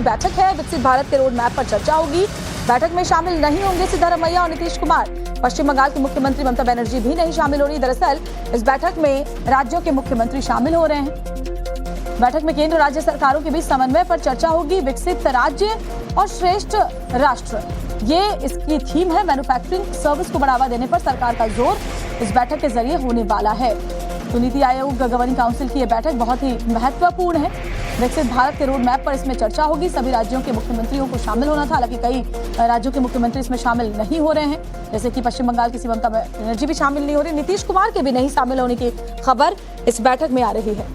की बैठक है। विकसित भारत के रोड मैप पर चर्चा होगी। बैठक में शामिल नहीं होंगे सिद्धारमैया और नीतीश कुमार। पश्चिम बंगाल की मुख्यमंत्री ममता बनर्जी भी नहीं शामिल हो रही। दरअसल इस बैठक में राज्यों के मुख्यमंत्री शामिल हो रहे हैं। बैठक में केंद्र राज्य सरकारों के बीच समन्वय पर चर्चा होगी। विकसित राज्य और श्रेष्ठ राष्ट्र, ये इसकी थीम है। मैन्युफैक्चरिंग सर्विस को बढ़ावा देने पर सरकार का जोर इस बैठक के जरिए होने वाला है। तो नीति आयोग गवर्निंग काउंसिल की यह बैठक बहुत ही महत्वपूर्ण है। विकसित भारत के रोड मैप पर इसमें चर्चा होगी। सभी राज्यों के मुख्यमंत्रियों को शामिल होना था, हालांकि कई राज्यों के मुख्यमंत्री इसमें शामिल नहीं हो रहे हैं, जैसे कि पश्चिम बंगाल की ममता बनर्जी भी शामिल नहीं हो रही। नीतीश कुमार के भी नहीं शामिल होने की खबर इस बैठक में आ रही है।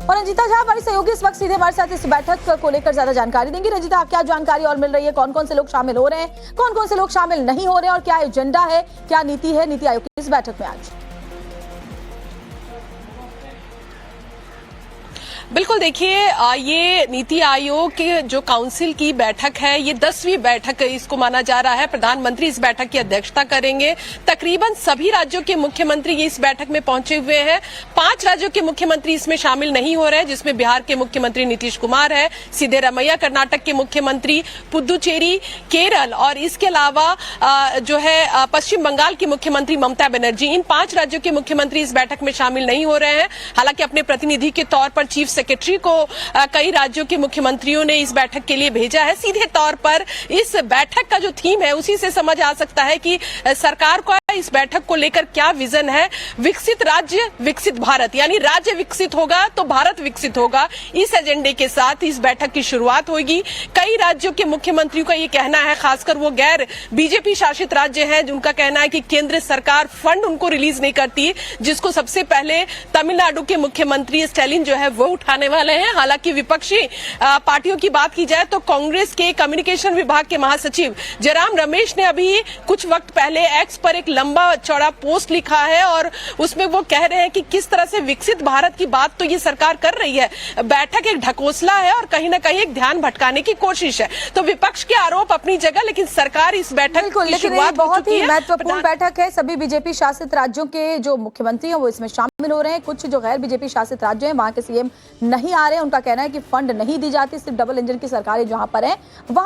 और रंजीता झा हमारी सहयोगी इस वक्त सीधे हमारे साथ इस बैठक को लेकर ज्यादा जानकारी देंगी। रंजीता, क्या जानकारी और मिल रही है? कौन कौन से लोग शामिल हो रहे हैं, कौन कौन से लोग शामिल नहीं हो रहे हैं, और क्या एजेंडा है, क्या नीति है नीति आयोग की इस बैठक में आज? बिल्कुल, देखिए, ये नीति आयोग के जो काउंसिल की बैठक है, ये 10वीं बैठक इसको माना जा रहा है। प्रधानमंत्री इस बैठक की अध्यक्षता करेंगे। तकरीबन सभी राज्यों के मुख्यमंत्री ये इस बैठक में पहुंचे हुए हैं। 5 राज्यों के मुख्यमंत्री इसमें शामिल नहीं हो रहे हैं, जिसमें बिहार के मुख्यमंत्री नीतीश कुमार है, सिद्धारमैया कर्नाटक के मुख्यमंत्री, पुदुचेरी केरल, और इसके अलावा जो है पश्चिम बंगाल की मुख्यमंत्री ममता बनर्जी। इन 5 राज्यों के मुख्यमंत्री इस बैठक में शामिल नहीं हो रहे हैं। हालांकि अपने प्रतिनिधि के तौर पर चीफ सेक्रेटरी को कई राज्यों के मुख्यमंत्रियों ने इस बैठक के लिए भेजा है। सीधे तौर पर इस बैठक का जो थीम है, उसी से समझ आ सकता है कि सरकार को इस बैठक को लेकर क्या विजन है। विकसित राज्य विकसित भारत, यानी राज्य विकसित होगा तो भारत विकसित होगा, इस एजेंडे के साथ इस बैठक की शुरुआत होगी। कई राज्यों के मुख्यमंत्रियों का ये कहना है, खासकर वो गैर बीजेपी शासित राज्य हैं, जिनका कहना है कि केंद्र सरकार फंड उनको रिलीज नहीं करती, जिसको सबसे पहले तमिलनाडु के मुख्यमंत्री स्टैलिन जो है वो उठाने वाले हैं। हालांकि विपक्षी पार्टियों की बात की जाए तो कांग्रेस के कम्युनिकेशन विभाग के महासचिव जयराम रमेश ने अभी कुछ वक्त पहले एक्स पर एक लंबा चौड़ा पोस्ट लिखा है, और उसमें वो कह रहे हैं कि किस तरह से विकसित भारत की बात तो ये सरकार कर रही है, बैठक एक ढकोसला है और कहीं ना कहीं एक ध्यान भटकाने की कोशिश है। तो विपक्ष के आरोप अपनी जगह, लेकिन सरकार इस बैठक की शुरुआत बहुत ही महत्वपूर्ण बैठक है। सभी बीजेपी शासित राज्यों के जो मुख्यमंत्री हैं वो इसमें शामिल हो रहे हैं। कुछ जो गैर बीजेपी शासित राज्य हैं, वहां के सीएम नहीं आ रहे हैं। उनका कहना है कि फंड नहीं दी जाती, सिर्फ डबल इंजन की सरकारें जहां पर है वहां